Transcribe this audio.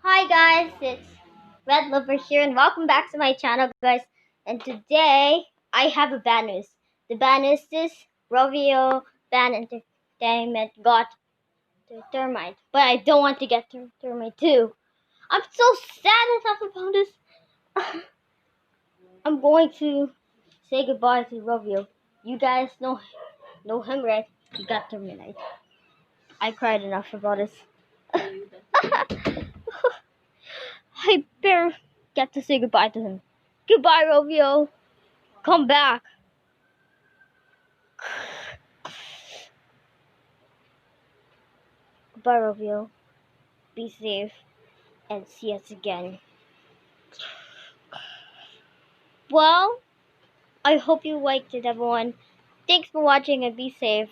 Hi guys, it's Redilver here and welcome back to my channel guys. And today I have a bad news. The bad news is Rovio Band Entertainment got Termite. But I don't want to get Termite too. I'm so sad about this. I'm going to say goodbye to Rovio. You guys know him, right? He got Termite. I cried enough about this. I better get to say goodbye to him. Goodbye, Rovio. Come back. Goodbye, Rovio. Be safe and see us again. Well, I hope you liked it, everyone. Thanks for watching and be safe.